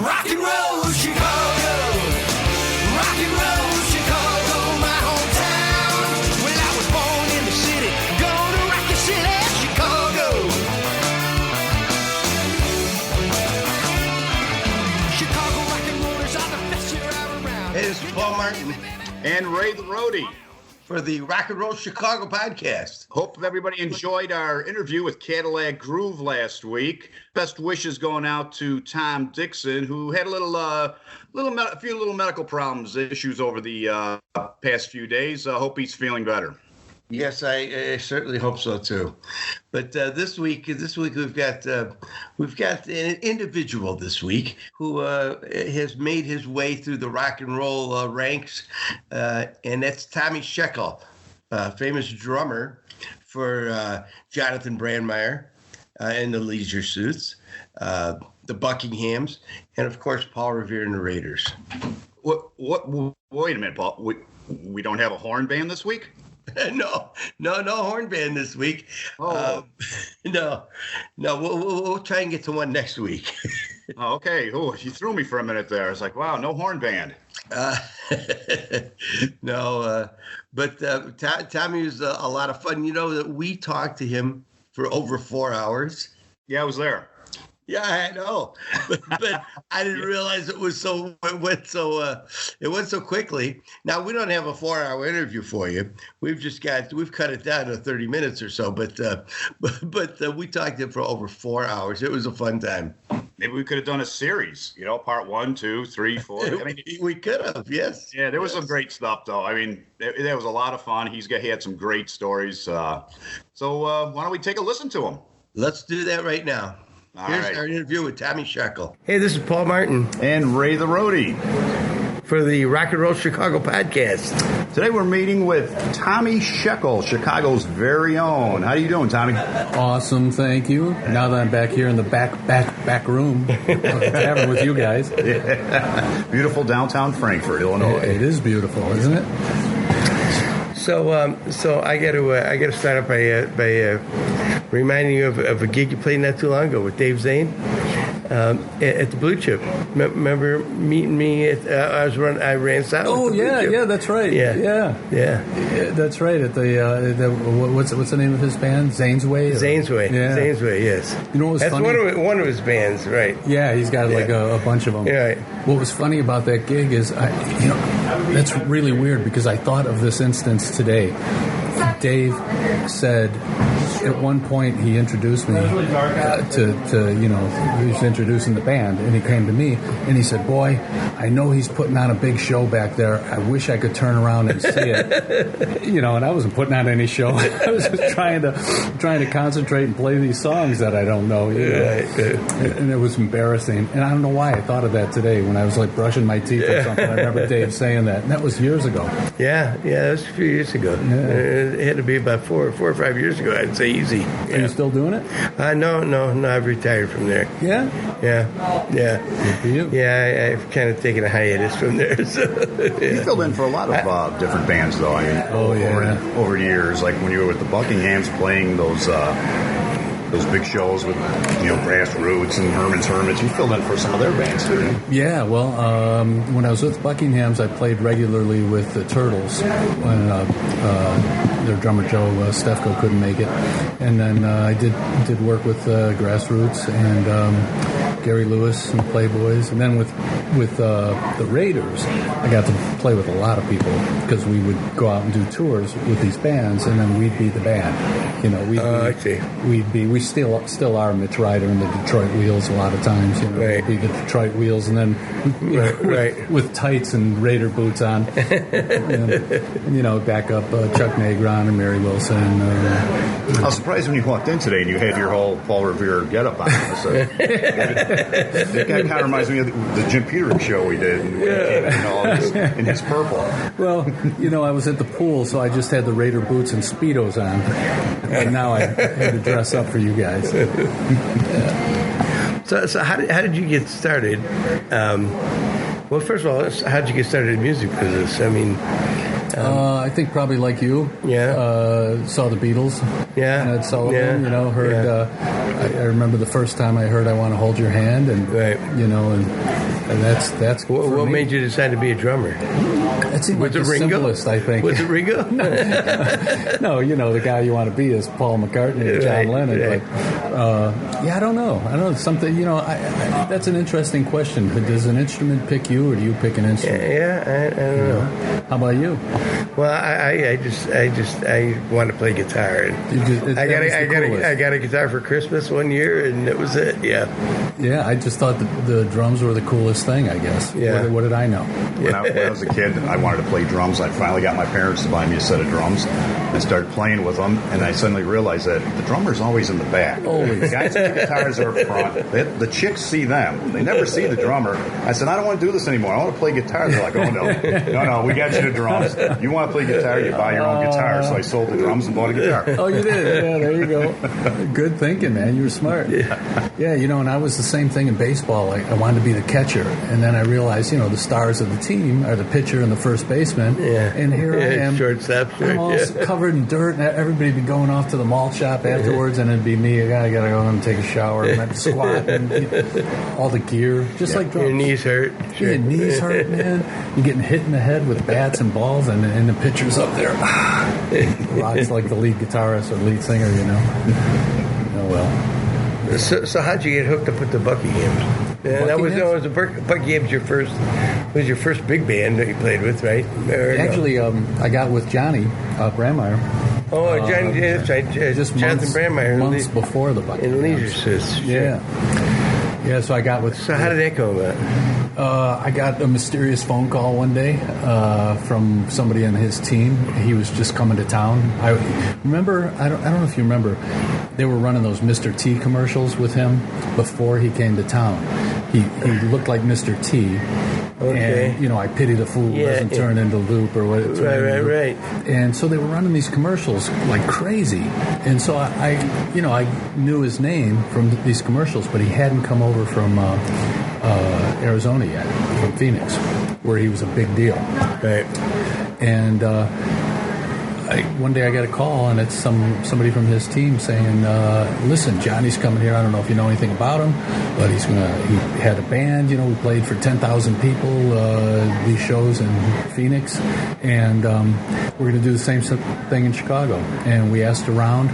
Rock and roll Chicago, rock and roll Chicago, my hometown. Well, I was born in the city, gonna rock the city, Chicago. Chicago rock and rollers are the best year ever around. Hey, this is Paul Martin and Ray the Roadie for the Rock and Roll Chicago podcast. Hope everybody enjoyed our interview with Cadillac Groove last week. Best wishes going out to Tom Dixon, who had a few little medical problems, issues over the past few days. Hope he's feeling better. Yes, I certainly hope so too. But this week we've got an individual this week who has made his way through the rock and roll ranks, and that's Tommy Scheckel, famous drummer for Jonathon Brandmeiers and the Leisure Suits, the Buckinghams, and of course Paul Revere and the Raiders. What? Wait a minute, Paul. We don't have a horn band this week? No horn band this week. Oh. No, we'll try and get to one next week. Oh, okay. Oh, you threw me for a minute there. I was like, wow, no horn band. But Tommy was a lot of fun. You know that we talked to him for over 4 hours. Yeah, I was there. Yeah, I know, but I didn't realize it went so quickly. Now we don't have a 4-hour interview for you. We've cut it down to 30 minutes or so. But we talked to him for over 4 hours. It was a fun time. Maybe we could have done a series, part 1, 2, 3, 4. I mean, we could have, yes. Yeah, there was some great stuff though. I mean, there was a lot of fun. He had some great stories. So why don't we take a listen to him? Let's do that right now. Here's right. Our interview with Tommy Scheckel. Hey, this is Paul Martin. And Ray the Roadie. For the Rock and Roll Chicago podcast. Today we're meeting with Tommy Scheckel, Chicago's very own. How are you doing, Tommy? Awesome, thank you. Now that I'm back here in the back room of the tavern with you guys. Yeah. Beautiful downtown Frankfort, Illinois. It is beautiful, isn't it? So I got to start off by reminding you of a gig you played not too long ago with Dave Zane at the Blue Chip. Remember meeting me at I ran south. Oh yeah, that's right. Yeah, that's right. At the what's the name of his band? Zane's Way. Zane's Way. Yeah. Zane's Way. Yes. You know what was That's funny? one of his bands, right? Yeah, he's got like a bunch of them. Yeah. Right. What was funny about that gig is, that's really weird because I thought of this instance today. Dave said at one point he introduced me to he was introducing the band, and he came to me and he said, "Boy, I know he's putting on a big show back there. I wish I could turn around and see it." And I wasn't putting on any show. I was just trying to concentrate and play these songs that I don't know. And it was embarrassing. And I don't know why I thought of that today when I was like brushing my teeth or something. I remember Dave saying that, and that was years ago. Yeah, that was a few years ago. Yeah. It had to be about 4 or 5 years ago, I'd say, easy. Yeah. Are you still doing it? No, I've retired from there. Yeah? Yeah. Good for you. Yeah, I've kind of taken a hiatus from there. So, You filled in for a lot of different bands, though. I mean, over the years, like when you were with the Buckinghams playing those big shows with Grassroots and Herman's Hermits. You filled in for some of their bands too. Yeah, well, when I was with Buckinghams, I played regularly with the Turtles when their drummer Joe Stefko couldn't make it, and then I did work with Grassroots and Gary Lewis and Playboys, and then with the Raiders, I got to play with a lot of people because we would go out and do tours with these bands, and then we'd be the band. We still are Mitch Ryder and the Detroit Wheels a lot of times. Right. We'd be the Detroit Wheels, and then with tights and Raider boots on, and, back up Chuck Negron and Mary Wilson. I was surprised when you walked in today and you had your whole Paul Revere getup on. That guy kind of reminds me of the Jim Peters show we did. In his purple. Well, I was at the pool, so I just had the Raider boots and Speedos on. And now I had to dress up for you guys. So how did you get started? Well, first of all, how did you get started in the music business? I mean... I think probably like you. Yeah. Saw the Beatles. Yeah. Ed Sullivan. Heard. I remember the first time I heard "I Want to Hold Your Hand," and right. And That's What, for what me. made you decide to be a drummer? That seemed like Was the it Ringo? simplest, I think. Was it Ringo? No, the guy you want to be is Paul McCartney and John Lennon. Right. But I don't know. Something. That's an interesting question. Does an instrument pick you, or do you pick an instrument? Yeah, I don't know. How about you? Well, I want to play guitar. And I got a guitar for Christmas one year, and that was it. Yeah. Yeah, I just thought the drums were the coolest thing, I guess. Yeah. What did I know? When I was a kid, I wanted to play drums. I finally got my parents to buy me a set of drums. I started playing with them, and I suddenly realized that the drummer's always in the back. Always. The guys with the guitars are up front. The chicks see them. They never see the drummer. I said, I don't want to do this anymore. I want to play guitar. They're like, oh, no, we got you the drums. You want to play guitar, you buy your own guitar. So I sold the drums and bought a guitar. Oh, you did? Yeah, there you go. Good thinking, man. You were smart. Yeah, and I was the same thing in baseball. I wanted to be the catcher, and then I realized, the stars of the team are the pitcher and the first baseman. Yeah. And here I am, shortstop. I'm all covered in dirt, and everybody'd be going off to the malt shop afterwards, and it'd be me. I gotta go home and take a shower, and I'd squat, and all the gear, just like drums. Your knees hurt. Sure. Your knees hurt, man. You're getting hit in the head with bats and balls, and the pitcher's up there. Rocks like the lead guitarist or lead singer, Oh, well. So how'd you get hooked up with the Buckinghams? Yeah, that was the Buckinghams. Was your first big band that you played with, right? Actually, I got with Johnny Brandmeier. Oh, Johnny, that's right. Just Jonathon Brandmeier. months before the Buckinghams. In Leisure Suits. Sure. Yeah, so I got with... So how did that come about? I got a mysterious phone call one day from somebody on his team. He was just coming to town. I don't know if you remember, they were running those Mr. T commercials with him before he came to town. He looked like Mr. T. Okay. And, I pitied a fool who doesn't turn into Loop or what it turned into. Right. And so they were running these commercials like crazy. And so I knew his name from these commercials, but he hadn't come over from Arizona yet, from Phoenix, where he was a big deal. Right. And one day I got a call, and it's somebody from his team saying, listen, Johnny's coming here. I don't know if you know anything about him, but he had a band, we played for 10,000 people, these shows in Phoenix, and we're going to do the same thing in Chicago. And we asked around,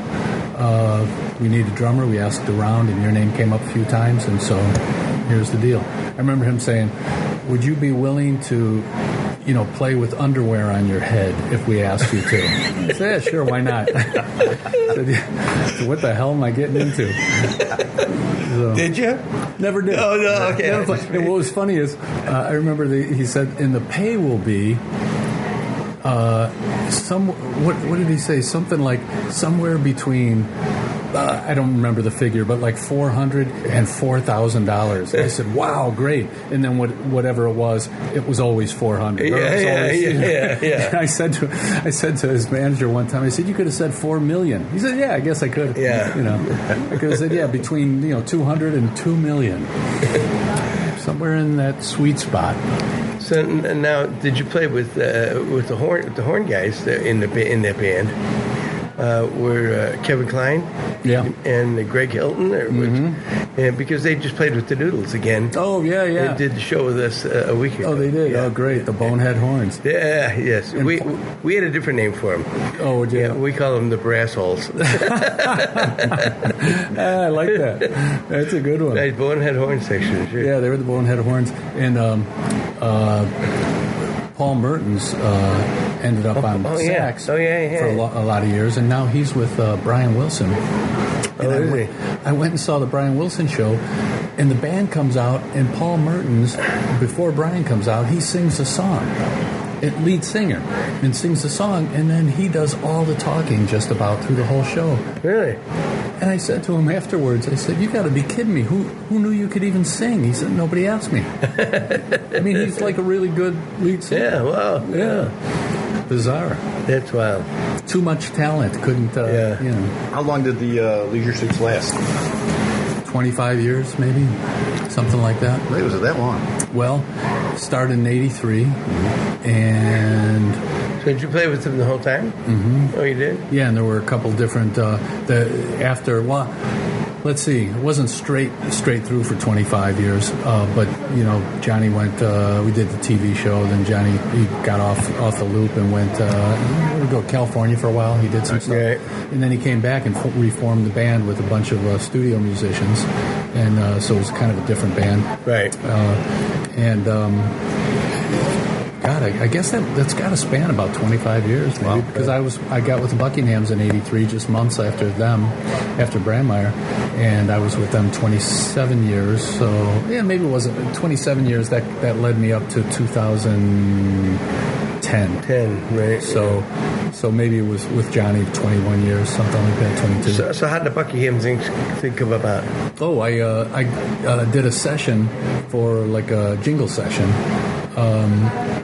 we need a drummer, we asked around, and your name came up a few times, and so here's the deal. I remember him saying, would you be willing to play with underwear on your head if we asked you to? I said, yeah, sure, why not? I said, what the hell am I getting into? So, did you? Never did. Oh, no, okay. And what was funny is, I remember he said, and the pay will be what did he say? Something like somewhere between... I don't remember the figure, but like $400 and $4,000. I said, "Wow, great!" And then whatever it was always $400. Yeah. I said to his manager one time, I said, "You could have said $4 million." He said, "Yeah, I guess I could." Yeah. I could have said, "Yeah, between $200 and $2 million, somewhere in that sweet spot." So now, did you play with the horn guys in that band? Were Kevin Kline and Greg Hilton, and because they just played with the Noodles again. Oh, yeah. They did the show with us a week ago. Oh, they did? Yeah. Oh, great. The Bonehead Horns. Yeah, yes. And we had a different name for them. Oh, would you? Yeah, we call them the Brass Holes. I like that. That's a good one. Nice Bonehead Horn section, sure. Yeah, they were the Bonehead Horns. And Paul Mertens ended up on sax for a lot of years, and now he's with Brian Wilson. I went and saw the Brian Wilson show, and the band comes out, and Paul Mertens, before Brian comes out, he sings a song. Lead singer, and sings the song, and then he does all the talking just about through the whole show. Really? And I said to him afterwards, I said, "You got to be kidding me. Who knew you could even sing?" He said, "Nobody asked me." I mean, he's like a really good lead singer. Yeah, wow. Yeah. Bizarre. That's wild. Too much talent. Couldn't, How long did the Leisure Suits last? 25 years, maybe. Something like that. Wait, was it that long? Well, started in 83, and... So did you play with them the whole time? Mm-hmm. Oh, you did? Yeah, and there were a couple different... let's see. It wasn't straight through for 25 years, but Johnny went. We did the TV show. Then Johnny he got off the loop and went. We go to California for a while. He did some stuff, and then he came back and reformed the band with a bunch of studio musicians, and so it was kind of a different band, right? God, I guess that's got to span about 25 years, maybe, because I got with the Buckinghams in '83, just months after Brandmeier, and I was with them 27 years. So yeah, maybe it wasn't 27 years. That led me up to 2010. 10, right? So maybe it was with Johnny 21 years, something like that, 22. So how did the Buckinghams think of about? Oh, I did a session for like a jingle session.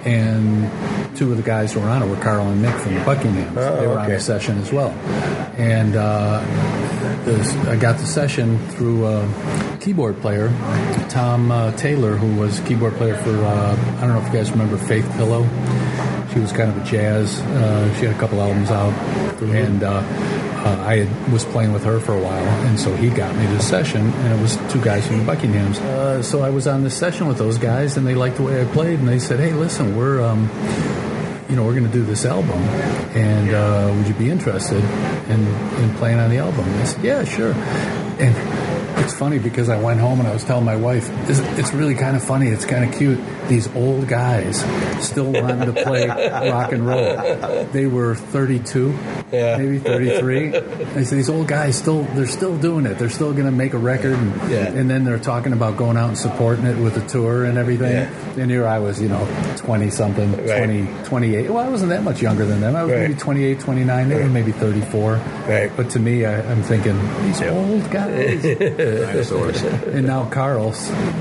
And two of the guys who were on it were Carl and Nick from the Buckinghams. They were on the session as well. And I got the session through a keyboard player, Tom Taylor, who was keyboard player for, I don't know if you guys remember Faith Pillow. She was kind of a jazz. She had a couple albums out. And I was playing with her for a while, and so he got me this session, and it was two guys from the Buckinghams. So I was on this session with those guys, and they liked the way I played, and they said, "Hey, listen, we're going to do this album, and would you be interested in playing on the album?" And I said, "Yeah, sure." And it's funny because I went home and I was telling my wife, it's really kind of funny. It's kind of cute. These old guys still wanted to play rock and roll. They were 32, maybe 33. I said, these old guys they're still doing it. They're still going to make a record, and then they're talking about going out and supporting it with a tour and everything. Yeah. And here I was, 20-something, 28. Well, I wasn't that much younger than them. I was maybe 28, 29. They were maybe 34. Right. But to me, I'm thinking, these old guys. And now Carl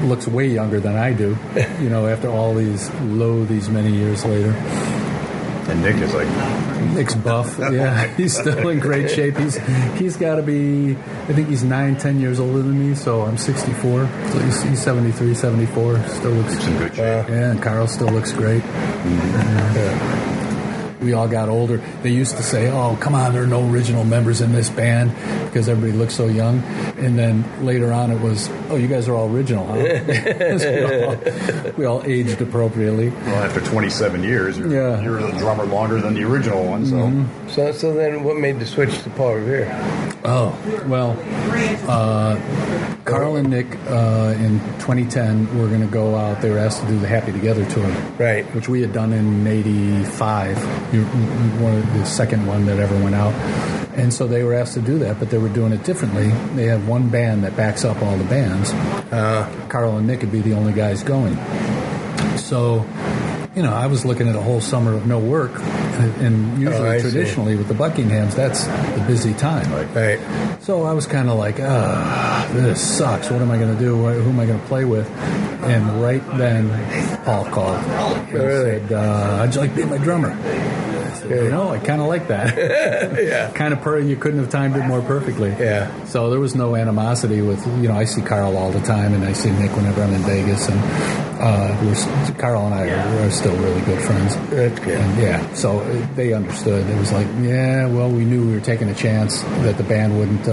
looks way younger than I do, after all these many years later. And Nick is Nick's buff. Yeah, he's still in great shape. He's got to be, I think he's 9-10 years older than me, so I'm 64. So he's 73, 74. Still looks in good shape. Yeah, and Carl still looks great. Mm-hmm. We all got older. They used to say, "Oh, come on, there are no original members in this band," because everybody looks so young. And then later on it was, "Oh, you guys are all original, huh?" we all aged appropriately. Well, after 27 years, you're the drummer longer than the original one. So, so then what made the switch to Paul Revere? Oh, well, Carl and Nick in 2010 were going to go out. They were asked to do the Happy Together tour, right? Which we had done in '85. The second one that ever went out. And so they were asked to do that, but they were doing it differently. They have one band that backs up all the bands. Carl and Nick would be the only guys going. So, I was looking at a whole summer of no work, and usually, traditionally, with the Buckinghams, that's the busy time. Right. So I was kind of like, this sucks. What am I going to do? Who am I going to play with? And right then, Paul called and said, "How'd you like being my drummer?" I said, I kind of like that. Kind of you couldn't have timed it more perfectly. Yeah. So there was no animosity with, I see Carl all the time, and I see Nick whenever I'm in Vegas, and Carl and I are still really good friends. That's good. And so they understood. It was like, we knew we were taking a chance that the band wouldn't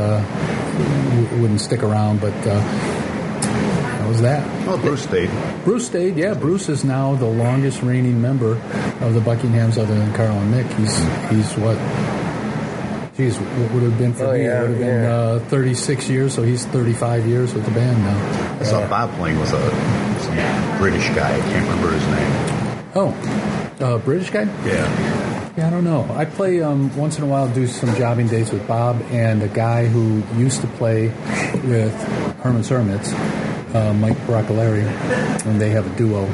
stick around, but that was that. Oh, Bruce stayed. Bruce stayed, yeah. Bruce is now the longest reigning member of the Buckinghams other than Carl and Nick. He's what? Geez, what would it have been for me? It would have been 36 years, so he's 35 years with the band now. I saw Bob playing with some British guy. I can't remember his name. Oh, British guy? Yeah. Yeah, I don't know. I play once in a while, do some jobbing dates with Bob and a guy who used to play with Herman's Hermits, Mike Broccolari, and they have a duo.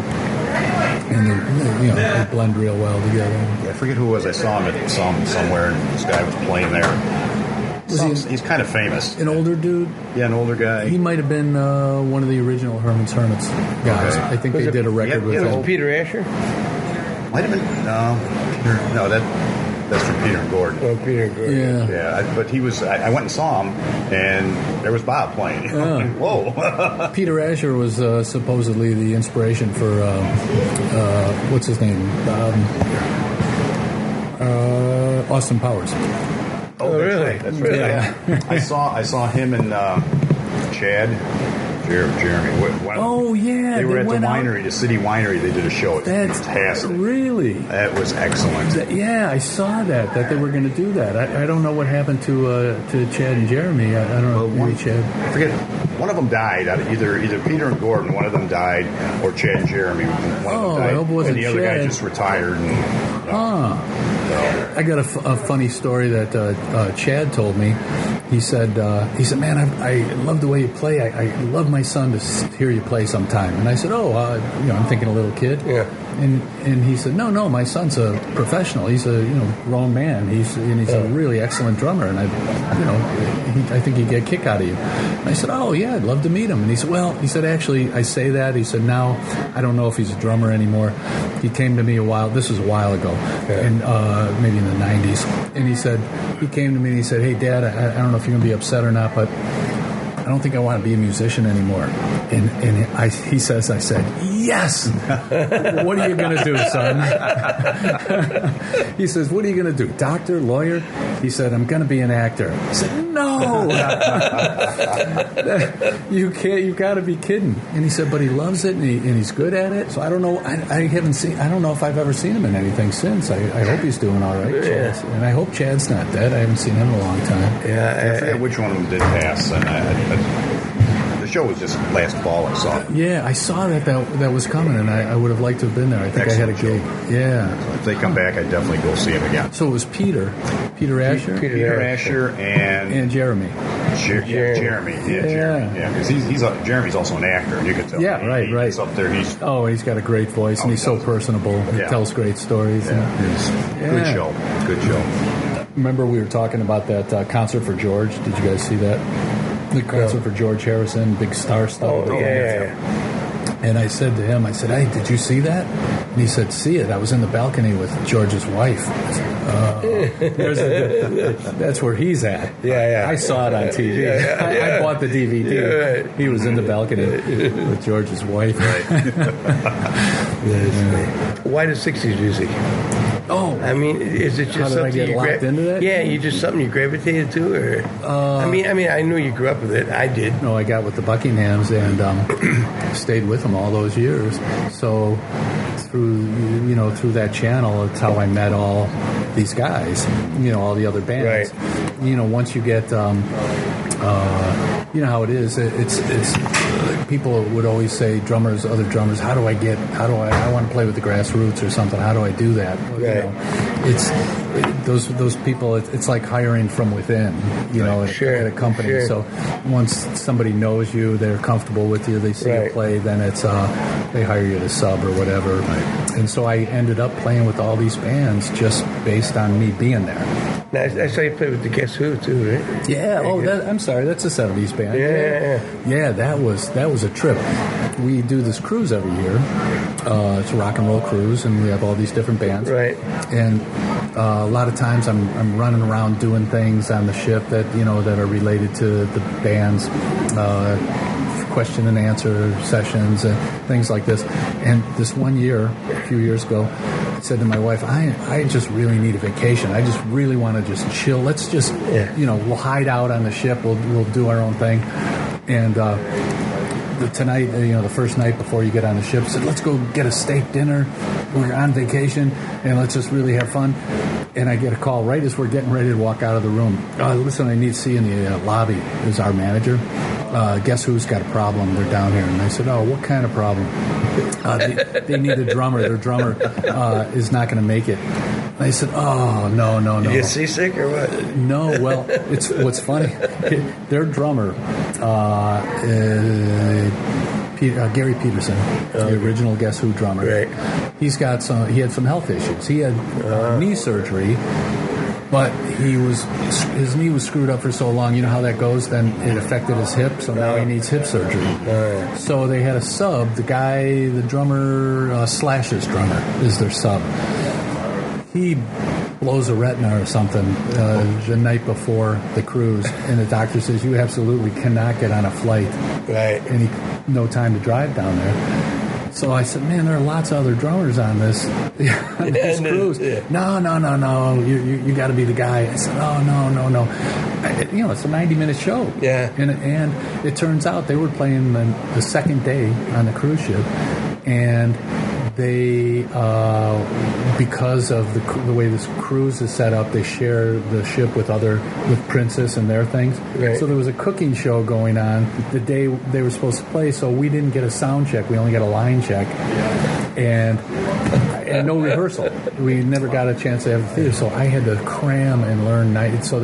And they blend real well together. Yeah, I forget who it was. I saw him at somewhere, and this guy was playing there. He's kind of famous. An older dude? Yeah, an older guy. He might have been one of the original Herman's Hermits guys. Okay. I think they did a record with him. Peter Asher? Might have been. No, that's from Peter and Gordon. Oh, Peter and Gordon. Yeah, but he was. I went and saw him, and there was Bob playing. Whoa. Peter Asher was supposedly the inspiration for what's his name? Austin Powers. Oh, really? That's right. Yeah. I saw him and Chad, Jeremy. Yeah. They were at the winery, the city winery. They did a show. It's fantastic. Really? That was excellent. Yeah, I saw that they were going to do that. I don't know what happened to Chad and Jeremy. I don't know. Maybe Chad. I forget. One of them died. Either Peter and Gordon. One of them died, or Chad and Jeremy. One of them died. I hope it wasn't Chad. And the other guy just retired. I got a funny story that Chad told me. He said, man, I love the way you play. I love my son to hear you play sometime. And I said, I'm thinking a little kid. Yeah. And he said, no, my son's a professional. He's a grown man. He's a really excellent drummer. And I think he'd get a kick out of you. And I said, yeah, I'd love to meet him. And he said, actually, I say that. He said, now I don't know if he's a drummer anymore. He came to me this was a while ago, and maybe in the 90s. And he came to me and he said, hey, Dad, I don't know if you're going to be upset or not, but I don't think I want to be a musician anymore. And I said, yes! What are you going to do, son? He says, what are you going to do? Doctor, lawyer? He said, I'm going to be an actor. I said, no! You got to be kidding. And he said, but he loves it and he's good at it. So I don't know. I don't know if I've ever seen him in anything since. I hope he's doing all right. Yeah. And I hope Chad's not dead. I haven't seen him in a long time. Yeah, I forget which one of them did pass. And the show was just last fall, I saw it. Yeah, I saw that was coming, and I would have liked to have been there. I think excellent I had a gig. Yeah. So if they come back, I'd definitely go see him again. So it was Peter Asher? Peter Asher and Jeremy. Jeremy. Yeah, because Jeremy's also an actor, and you can tell. Yeah, right. He's up there. He's got a great voice, and he's so personable. He tells great stories. Good show. Remember we were talking about that concert for George? Did you guys see that? The concert for George Harrison, big star stuff. And I said to him, hey, did you see that? And he said, see it. I was in the balcony with George's wife. I said, that's where he's at. I saw it on TV. I bought the DVD. Right. He was in the balcony with George's wife. Right. Why the 60s music? I mean, is it just something you locked into that? Yeah, just something you gravitated to, or I knew you grew up with it. I did. No, I got with the Buckinghams and stayed with them all those years. So through that channel, it's how I met all these guys. All the other bands. Right. Once you get, how it is. It's people would always say, other drummers, I want to play with the Grassroots or something. How do I do that? Right. It's those people. It's like hiring from within. At a company. Sure. So once somebody knows you, they're comfortable with you, they see you play, then it's they hire you to sub or whatever. Right. And so I ended up playing with all these bands just based on me being there. Now, I saw you play with the Guess Who too, right? Yeah. I'm sorry. That's a 70s band. Yeah. That was a trip. We do this cruise every year. It's a rock and roll cruise, and we have all these different bands. Right. And a lot of times I'm running around doing things on the ship that that are related to the band's question and answer sessions and things like this. And this one year, a few years ago, I said to my wife, I just really need a vacation. I just really want to just chill. Let's just, we'll hide out on the ship. We'll do our own thing. And tonight, the first night before you get on the ship, I said, let's go get a steak dinner. We're on vacation, and let's just really have fun. And I get a call right as we're getting ready to walk out of the room. Listen, I need to see you in the lobby. Is our manager. Guess who's got a problem? They're down here. And I said, what kind of problem? They need a drummer. Their drummer is not going to make it. And I said, no. You get seasick or what? No, well, it's what's funny. Their drummer, Gary Peterson, the original Guess Who drummer. Right. He had some health issues. He had knee surgery. But his knee was screwed up for so long. You know how that goes? Then it affected his hip, so now he needs hip surgery. So they had a sub. The drummer, Slash's drummer, is their sub. He blows a retina or something the night before the cruise, and the doctor says, you absolutely cannot get on a flight. Right. And no time to drive down there. So I said, man, there are lots of other drummers on this cruise. No, you got to be the guy. I said, oh, no. It's a 90-minute show. Yeah. And it turns out they were playing the second day on the cruise ship, and they, because of the way this cruise is set up, they share the ship with Princess and their things. Right. So there was a cooking show going on the day they were supposed to play, so we didn't get a sound check. We only got a line check. And no rehearsal. We never got a chance to have a theater, so I had to cram and learn night. So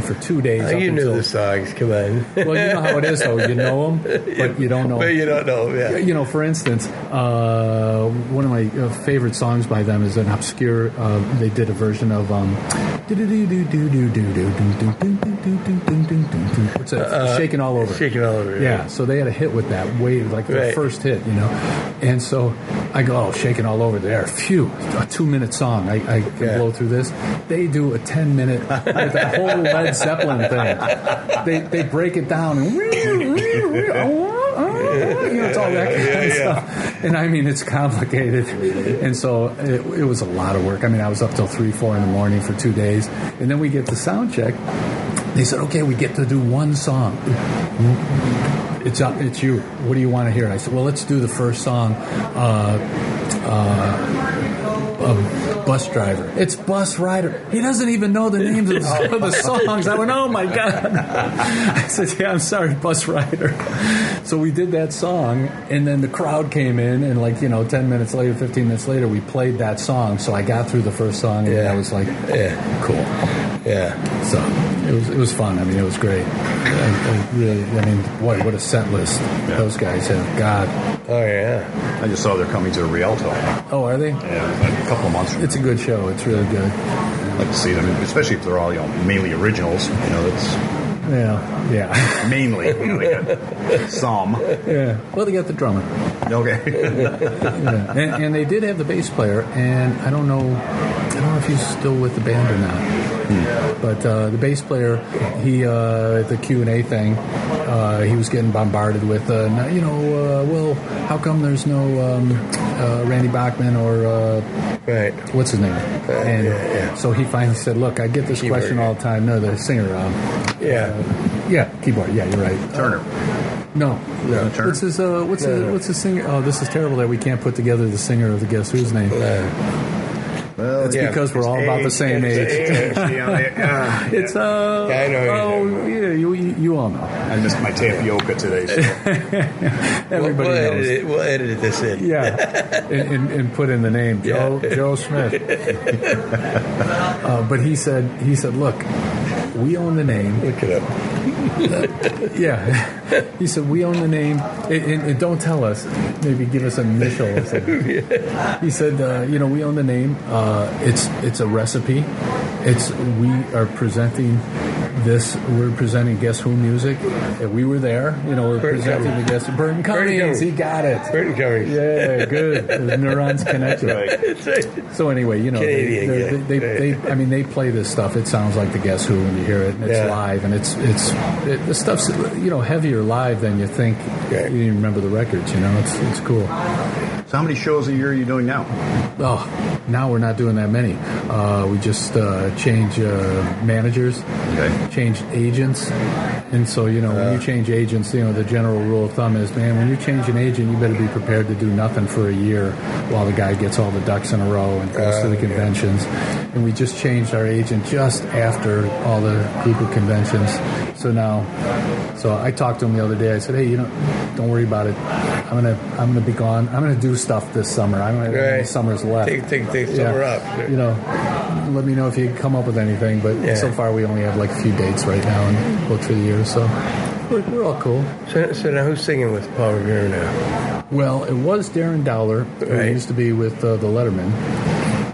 for 2 days. You knew the songs. Come on. Well, you know how it is, though. You know them, but you don't know. But you don't know. Yeah. For instance, one of my favorite songs by them is an obscure. They did a version of. What's that? Shaking All Over. Shaking All Over. Yeah. So they had a hit with that, the first hit, And so I go, Shaking All Over there. Phew, a 2-minute song. I can blow through this. They do a 10-minute with that whole Led Zeppelin thing. They break it down and it's all that kind of stuff. And I mean, it's complicated. And so it was a lot of work. I mean, I was up till 3, 4 in the morning for 2 days. And then we get the sound check. They said, okay, we get to do one song. It's you. What do you want to hear? And I said, well, let's do the first song. Bus Driver. It's Bus Rider. He doesn't even know the names of the songs. I went, oh my God. I said, yeah, I'm sorry, Bus Rider. So we did that song, and then the crowd came in, and 10 minutes later, 15 minutes later, we played that song. So I got through the first song, and I was like, cool. Yeah. So it was fun. I mean, it was great. What a set list those guys have. God. Oh, yeah. I just saw they're coming to Rialto. Oh, are they? Yeah, a couple of months from now. It's a good show. It's really good. I'd like to see them, especially if they're all mainly originals. That's mainly. They got some. Yeah. Well, they got the drummer. Okay. And they did have the bass player, and I don't know if he's still with the band or not. But the bass player, he at the Q&A thing, he was getting bombarded with, well, how come there's no Randy Bachman or what's his name? So he finally said, look, I get this question all the time. No, the singer. Keyboard. Yeah, you're right. Turner. No. Turner. What's his singer? Oh, this is terrible that we can't put together the singer of the Guess Who's name. Well, it's because we're all about the same age. It's I know. You all know. I missed my tapioca today. So. Everybody knows. We'll edit this in. Yeah, and put in the name Joe Smith. But he said, look, we own the name. Look it up. He said, we own the name, and don't tell us. Maybe give us an initial. He said, we own the name. It's a recipe. We are presenting this. We're presenting Guess Who music. We were there. We're presenting the Guess Who. Burton Cummings. He got it. Burton Cummings. Yeah, good. The neurons connected. Right. So anyway, they play this stuff. It sounds like the Guess Who when you hear it, and it's live, and the stuff's heavier live than you think. You didn't remember the records. It's cool. So how many shows a year are you doing now? Oh, now we're not doing that many. We just changed managers, changed agents. And so, when you change agents, the general rule of thumb is, man, when you change an agent, you better be prepared to do nothing for a year while the guy gets all the ducks in a row and goes to the conventions. And we just changed our agent just after all the group of conventions. So I talked to him the other day. I said, hey, don't worry about it. I'm gonna be gone. I'm gonna do stuff this summer. I don't have summers left. Take summer up. Let me know if you can come up with anything. But so far we only have a few dates right now and booked for the year. So we're all cool. So now who's singing with Paul Revere now? Well, it was Darren Dowler, who used to be with the Letterman.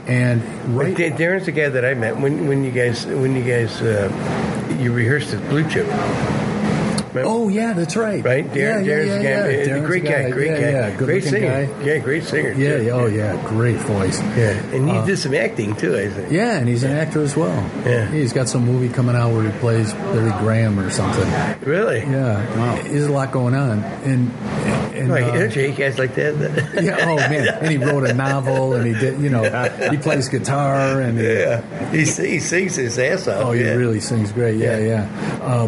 And Darren's the guy that I met when you guys you rehearsed at Blue Chip. Remember? Oh yeah, that's right. Right, Darren's the guy. Darren's great guy. Great singer. Guy. Yeah, great singer. Great voice. Yeah, and he did some acting too, I think. Yeah, and he's an actor as well. Yeah, he's got some movie coming out where he plays Billy Graham or something. Really? Yeah. Wow. There's a lot going on, and And, you guys like that? Yeah. Oh man! And he wrote a novel, and he did. He plays guitar, and he sings his ass off. Oh, he really sings great. Yeah.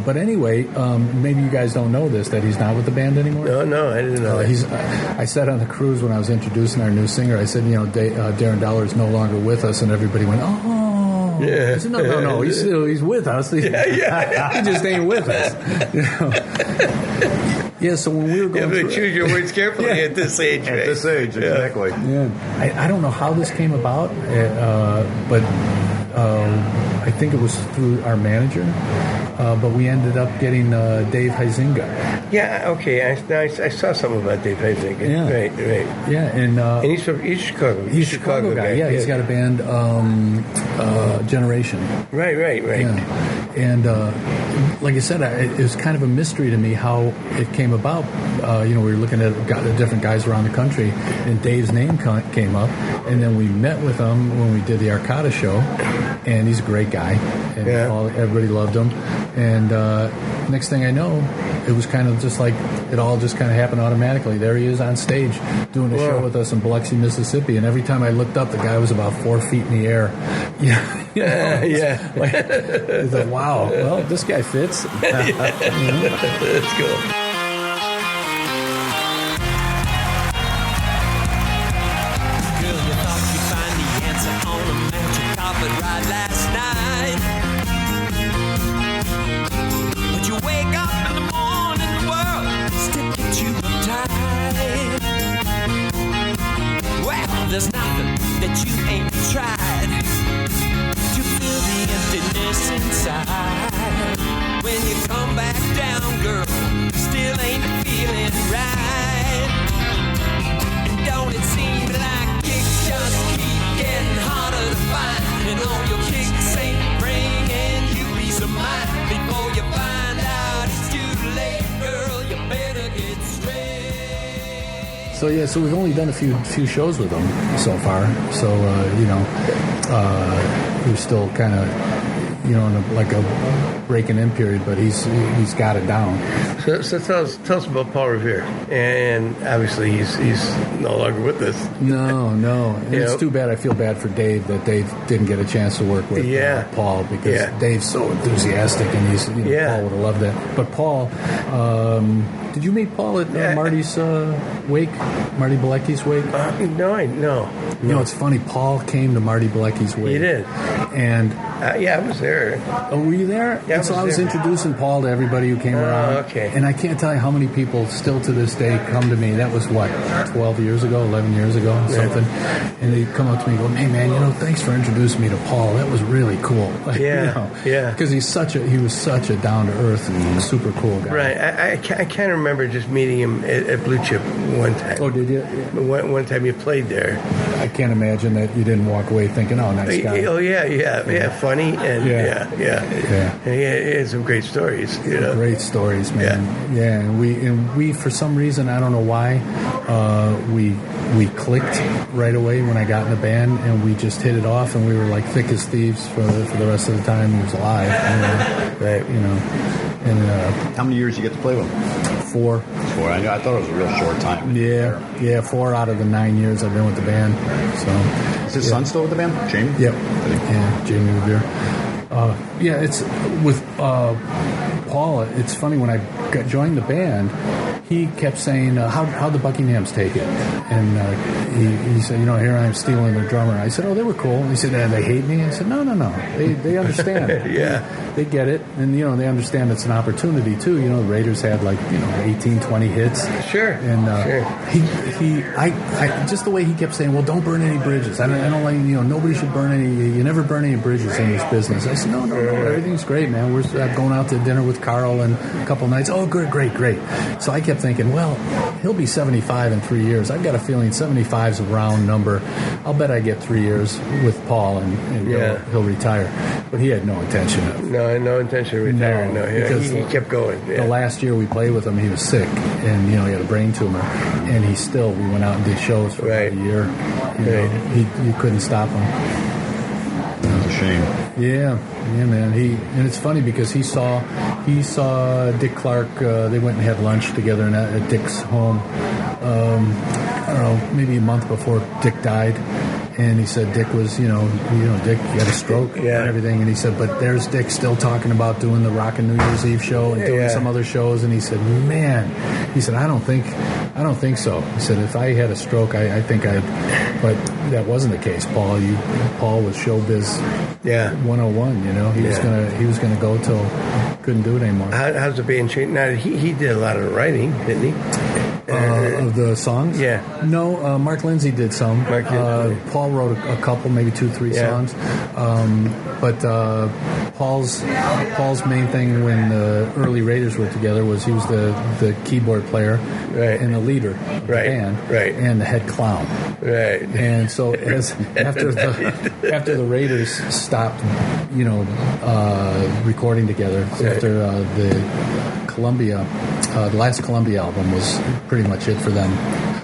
But anyway, maybe you guys don't know this, that he's not with the band anymore. No, I didn't know. I said on the cruise when I was introducing our new singer, I said, Darren Dollar is no longer with us, and everybody went, oh. Yeah. I said, no, he's with us. He just ain't with us. Yeah, so when we were going through... choose your words carefully at this age. At this age, exactly. Yeah. I don't know how this came about, but I think it was through our manager, but we ended up getting Dave Huizinga. Yeah, okay. I saw something about Dave Huizinga. Yeah. Right. Yeah, and he's Chicago. He's a Chicago guy. Yeah, he's got a band, Generation. Right. Yeah. And like I said, it was kind of a mystery to me how it came about. We were looking at different guys around the country, and Dave's name came up, and then we met with him when we did the Arcata show, and he's a great guy, and everybody loved him. And next thing I know, it was kind of just like it all just kind of happened automatically. There he is on stage doing a show with us in Biloxi, Mississippi, and every time I looked up, the guy was about 4 feet in the air. I thought, wow, well, this guy fits. That's cool. There's nothing that you ain't tried to fill the emptiness inside. When you come back down, girl, still ain't feeling right. And don't it seem like kicks just keep getting harder to find? And all your kicks ain't bringing you peace of mind. Before you find out it's too late, girl, you better get straight. So we've only done a few shows with him so far. So we're still kind of in a breaking in period, but he's got it down. So tell us about Paul Revere, and obviously he's no longer with us. No, and it's too bad. I feel bad for Dave that Dave didn't get a chance to work with Paul, because Dave's so enthusiastic, and he's Paul would have loved that. But Paul. Did you meet Paul at Marty's wake? Marty Bilecki's wake? No. It's funny. Paul came to Marty Bilecki's wake. He did. And I was there. Oh, were you there? Yeah, I was introducing Paul to everybody who came around. Okay. And I can't tell you how many people still to this day come to me. That was 12 years ago, 11 years ago, something. And they come up to me and go, "Hey man, thanks for introducing me to Paul. That was really cool." Because he was such a down to earth and super cool guy. Right. I kind of remember just meeting him at Blue Chip one time. Oh, did you? One time you played there. I can't imagine that you didn't walk away thinking, "Oh, nice guy." Oh yeah, funny and yeah. And he had some great stories. Great stories, man. Yeah, and we for some reason, I don't know why, we clicked right away when I got in the band, and we just hit it off, and we were like thick as thieves for the rest of the time he was alive. Right. And how many years did you get to play with him? 4. I thought it was a real short time. Yeah, 4 out of the 9 years I've been with the band. So, is his son still with the band, Jamie? Yep. Yeah, Jamie Revere. It's with Paul. It's funny, when I joined the band, he kept saying, how'd the Buckinghams take it? And he said, here I am stealing their drummer. I said, oh, they were cool. And he said, they hate me? I said, no. They understand. They get it. And, they understand it's an opportunity, too. The Raiders had 18, 20 hits. Sure. And he just the way he kept saying, well, don't burn any bridges. I don't like, nobody should burn any, you never burn any bridges in this business. I said, no, everything's great, man. We're going out to dinner with Carl in a couple nights. Oh, great. So I kept thinking, well, he'll be 75 in 3 years. I've got a feeling 75 is a round number. I'll bet I get 3 years with Paul, and he'll retire. But he had no intention of no intention of retiring. Because he kept going. The last year we played with him, he was sick, and he had a brain tumor, and we went out and did shows for about a year. You couldn't stop him. It was a shame. Yeah, man. And it's funny because he saw Dick Clark. They went and had lunch together at Dick's home. I don't know, maybe a month before Dick died. And he said Dick was, Dick, you had a stroke and everything. And he said, but there's Dick still talking about doing the Rockin' New Year's Eve show and doing some other shows. And he said, man, I don't think so. He said, if I had a stroke, I think I'd, but that wasn't the case, Paul. Paul was showbiz 101, He was gonna go till couldn't do it anymore. How's the band changed? Now, he did a lot of the writing, didn't he? Of the songs? Yeah. No, Mark Lindsay did some. Paul wrote a couple, maybe 2-3 songs. But Paul's main thing when the early Raiders were together was he was the keyboard player and the leader of the band and the head clown. Right. And so after the Raiders stopped, recording together, after the Columbia, the last Columbia album was pretty much it for them.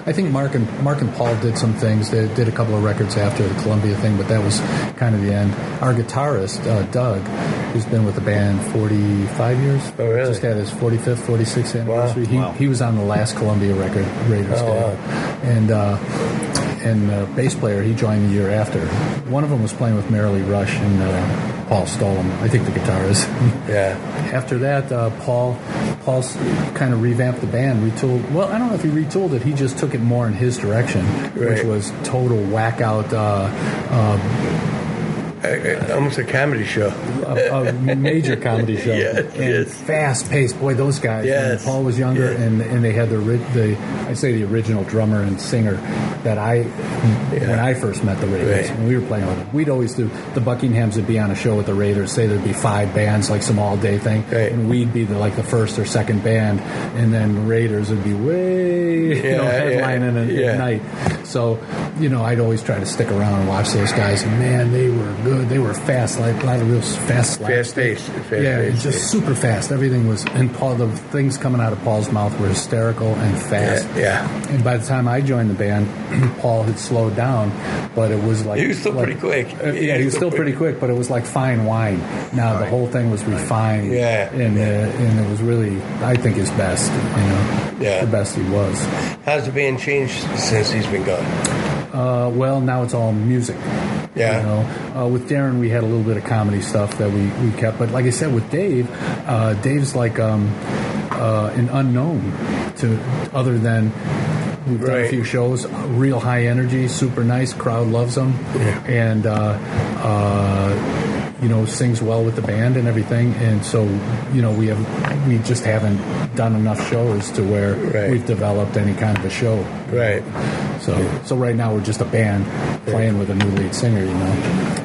I think Mark and Paul did some things. They did a couple of records after the Columbia thing, but that was kind of the end. Our guitarist, Doug, who's been with the band 45 years. Oh, really? Just had his 45th, 46th anniversary. Wow. He was on the last Columbia record, Raiders did. Wow. And the bass player, he joined the year after. One of them was playing with M&R Rush, and Paul stole him. I think the guitarist. Yeah. After that, Paul's kind of revamped the band, retooled. Well, I don't know if he retooled it. He just took it more in his direction, which was total whack out. Almost a comedy show. A major comedy show. And fast paced. Boy, those guys. When Paul was younger, and they had the original drummer and singer that when I first met the Raiders, when we were playing with them, we'd always do the Buckinghams would be on a show with the Raiders. Say there'd be 5 bands, like some all day thing, and we'd be the first or second band, and then the Raiders would be headlining at night. So I'd always try to stick around and watch those guys. And man, they were good. They were fast, like a lot of real fast paced. Just super fast. Everything was, and Paul, the things coming out of Paul's mouth were hysterical and fast. And by the time I joined the band, Paul had slowed down, but it was like he was still pretty quick. He was still pretty quick, but it was like fine wine. Now the whole thing was refined. And it was really, I think, his best. The best he was. How's the band changed since he's been gone? Well, now it's all music. With Darren, we had a little bit of comedy stuff that we kept. But like I said, with Dave, Dave's like an unknown to other than we've done a few shows. Real high energy, super nice. Crowd loves him, and sings well with the band and everything. And so we just haven't done enough shows to where we've developed any kind of a show. So right now we're just a band playing with a new lead singer,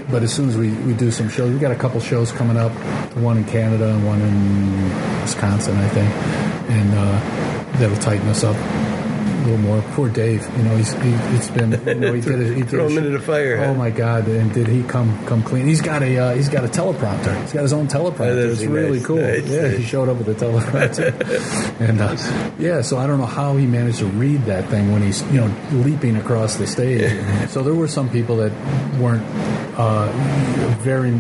But as soon as we do some shows, we got a couple shows coming up, one in Canada and one in Wisconsin, I think, and that'll tighten us up a little more. Poor Dave, it's been, he did throw him into the fire. Oh my God! And did he come clean? He's got a teleprompter. He's got his own teleprompter. It's really cool. He showed up with a teleprompter, and so I don't know how he managed to read that thing when he's leaping across the stage. So there were some people that weren't. Very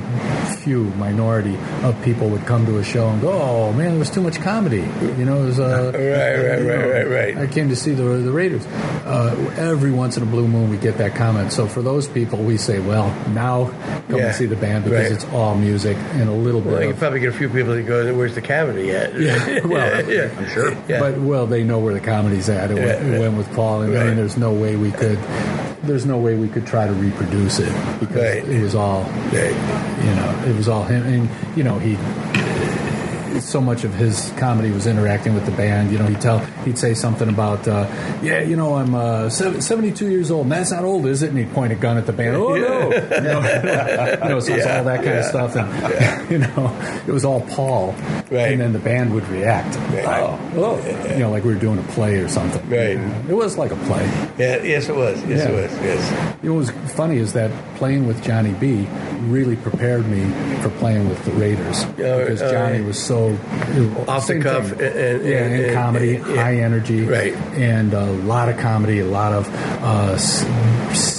few minority of people would come to a show and go, "Oh man, there was too much comedy." It was right. I came to see the Raiders. Every once in a blue moon, we get that comment. So for those people, we say, "Well, now come and see the band because it's all music and a little bit." Well, you probably get a few people that go, "Where's the comedy at?" I'm sure. But they know where the comedy's at. It went with Paul, and I mean, there's no way we could. There's no way we could try to reproduce it because it was all, it was all him. And, he, so much of his comedy was interacting with the band. He'd say something about, I'm 72 years old, and that's not old, is it? And he'd point a gun at the band. Oh, no. So it's all that kind of stuff. And, it was all Paul. Right. And then the band would react. Like we were doing a play or something. Right. It was like a play. Yeah, yes, it was. It was. Yes. What was funny is that playing with Johnny B really prepared me for playing with the Raiders because Johnny was so off the cuff and comedy, high energy, and a lot of comedy, a lot of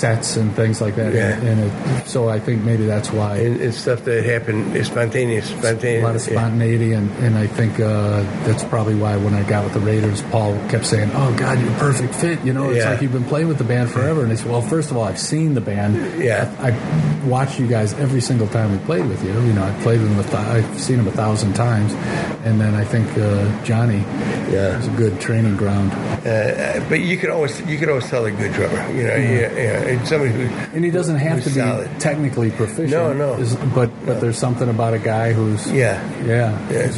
sets and things like that. Yeah. So I think maybe that's why. And stuff that happened is spontaneous. A lot of spontaneity, and I think that's probably why when I got with the Raiders, Paul kept saying, "Oh God, you're a perfect fit." It's like you've been playing with the band forever. And I said, "Well, first of all, I've seen the band. Yeah, I watched you guys every single time we played with you. I played with them. I've seen them 1,000 times, and then I think Johnny was a good training ground. But you could always tell a good drummer. And somebody who and he doesn't have to be solid. Technically proficient. No. But there's something about a guy who's who's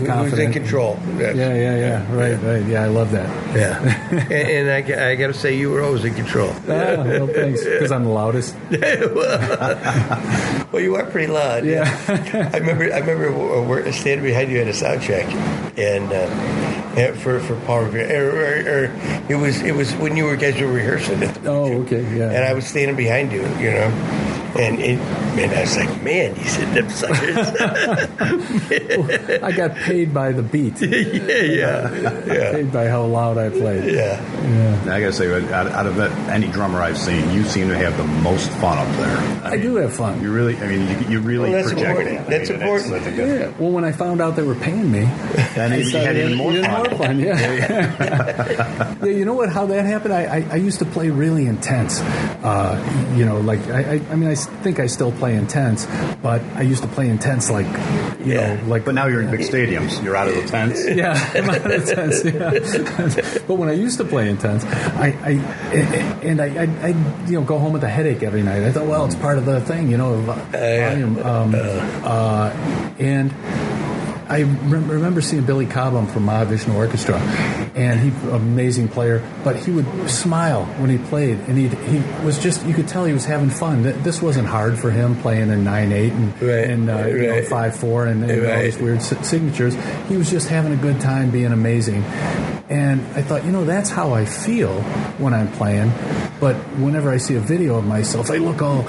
confident, who's in control. Yeah. Right. Yeah, I love that. Yeah, and I got to say, you were always in control. Well, thanks, because I'm the loudest. Well, you are pretty loud. Yeah. I remember standing behind you at a sound check, and for Paul Revere, it was when you guys were rehearsing it. Okay, yeah. And I was standing behind you, and I was like, man, you said them suckers. I got paid by the beat. Yeah. Paid by how loud I played. Yeah. I gotta say, out of any drummer I've seen, you seem to have the most fun up there. I do have fun. You really, you really Well, that's project important. it. That's important. That's a good Yeah. Well, when I found out they were paying me, And you had even more fun. Yeah. You know what? How that happened? I used to play really intense. I think I still play intense, but I used to play intense like. But now you're in big stadiums. You're out of the tents. Yeah, I'm out of the tents. Yeah. But when I used to play intense, I go home with a headache every night. I thought, well, it's part of the thing, volume. And I remember seeing Billy Cobham from Mahavishnu Orchestra, and he's an amazing player, but he would smile when he played, and he was just, you could tell he was having fun. This wasn't hard for him, playing in 9/8 and 5/4 and all these weird signatures. He was just having a good time, being amazing. And I thought, that's how I feel when I'm playing. But whenever I see a video of myself, I look all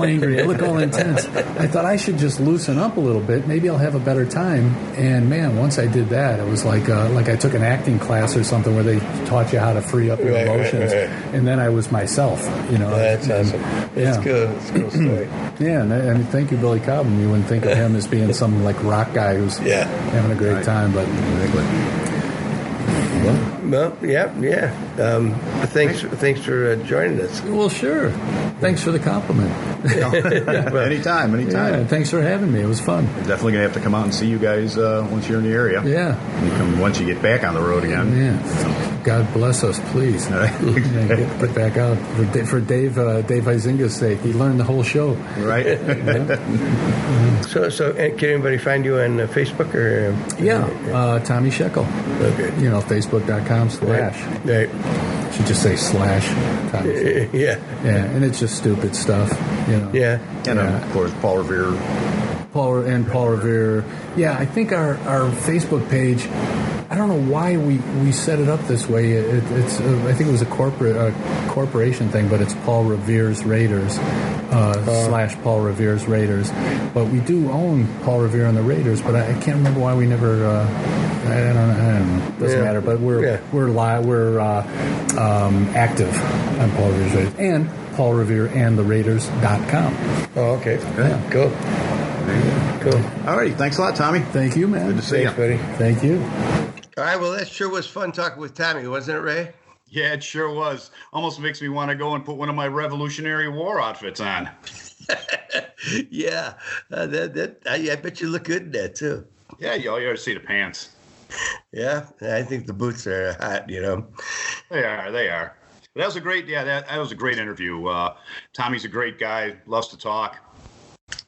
angry, I look all intense. I thought I should just loosen up a little bit. Maybe I'll have a better time. And man, once I did that, it was like I took an acting class or something where they taught you how to free up your emotions. And then I was myself. That's awesome. It's good. It's a cool story. Yeah, and thank you, Billy Cobham. You wouldn't think of him as being some like rock guy who's having a great time, but. Well, yeah. Thanks for joining us. Well, sure. Thanks for the compliment. Anytime. Yeah, thanks for having me. It was fun. We're definitely gonna have to come out and see you guys once you're in the area. Yeah. Once you get back on the road again. Yeah. God bless us, please. Get back out for Dave Huizinga's sake. He learned the whole show. Right. So can anybody find you on Facebook or? Tommy Scheckel. Okay. Facebook.com/ Right. Should just say / Tommy. Yeah. And it's just stupid stuff. Yeah. And of course, Paul Revere. Paul Revere. Yeah, I think our Facebook page. I don't know why we set it up this way. It's I think it was a corporation thing, but it's Paul Revere's Raiders / Paul Revere's Raiders. But we do own Paul Revere and the Raiders. But I can't remember why we never. I don't know. Doesn't matter. But we're active on Paul Revere's Raiders and Paul Revere and the Raiders.com. Oh, okay. Yeah. Cool. All right. Thanks a lot, Tommy. Thank you, man. Good to see you, buddy. Thank you. All right, well, that sure was fun talking with Tommy, wasn't it, Ray? Yeah, it sure was. Almost makes me want to go and put one of my Revolutionary War outfits on. Yeah, I bet you look good in that, too. Yeah, you ought to see the pants. Yeah, I think the boots are hot, They are. But that was a great, that was a great interview. Tommy's a great guy, loves to talk.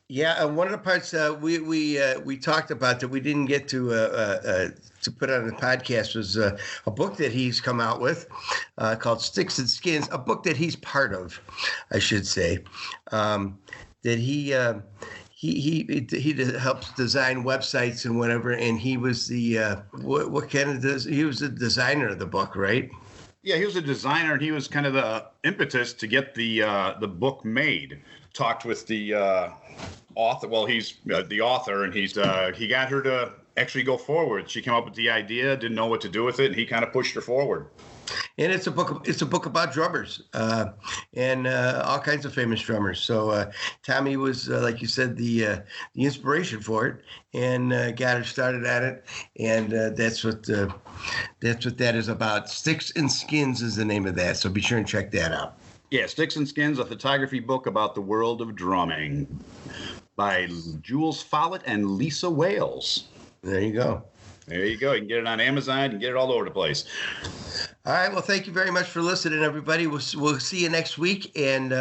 Yeah, one of the parts we talked about that we didn't get to put on the podcast was a book that he's come out with called Sticks and Skins, a book that he's part of, I should say, that he helps design websites and whatever, and he was the he was the designer of the book, right? Yeah, he was a designer, and he was kind of the impetus to get the book made. Talked with the author. Well, he's the author, and he got her to actually go forward. She came up with the idea, didn't know what to do with it, and he kind of pushed her forward. And it's a book about drummers and all kinds of famous drummers. So Tommy was, like you said, the inspiration for it, and got her started at it. And that's what that is about. Sticks and Skins is the name of that. So be sure and check that out. Yeah, Sticks and Skins, a photography book about the world of drumming by Jules Follett and Lisa Wales. There you go. There you go. You can get it on Amazon. You can get it all over the place. All right. Well, thank you very much for listening, everybody. We'll see you next week. And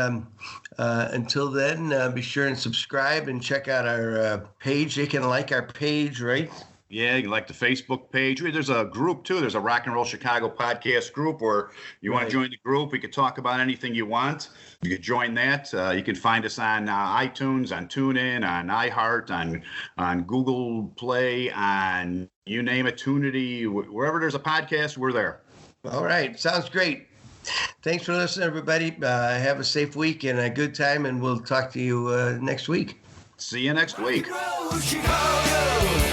until then, be sure and subscribe and check out our page. You can like our page, right? Yeah, you can like the Facebook page. There's a group, too. There's a Rock and Roll Chicago podcast group where you want to join the group. We could talk about anything you want. You could join that. You can find us on iTunes, on TuneIn, on iHeart, on Google Play, on you name it, Tunity. Wherever there's a podcast, we're there. All right. Sounds great. Thanks for listening, everybody. Have a safe week and a good time, and we'll talk to you next week. See you next week. Chicago.